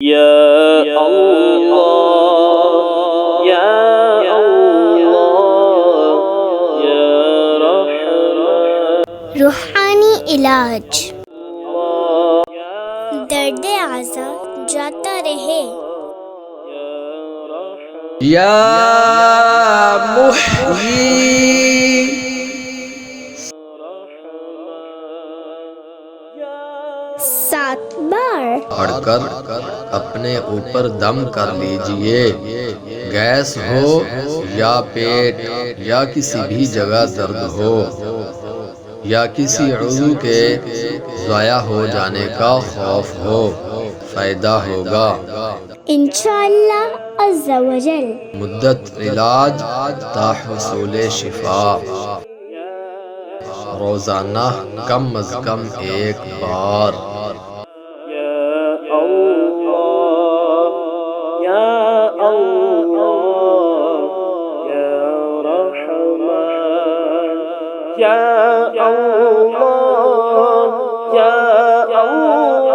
یا اللہ یا اللہ یا رحمان۔ روحانی علاج، درد اعضاء جاتا رہے۔ یا محیی، 7 بار پڑھ کر اپنے اوپر دم کر لیجئے۔ گیس ہو یا پیٹ یا کسی بھی جگہ درد ہو یا کسی عضو کے ضائع ہو جانے کا خوف ہو، فائدہ ہوگا انشاءاللہ عز و جل۔ مدت علاج تا حصول شفا، روزانہ کم از کم 1 بار۔ یا اللہ یا اللہ یا رحمان۔ یا اللہ یا اللہ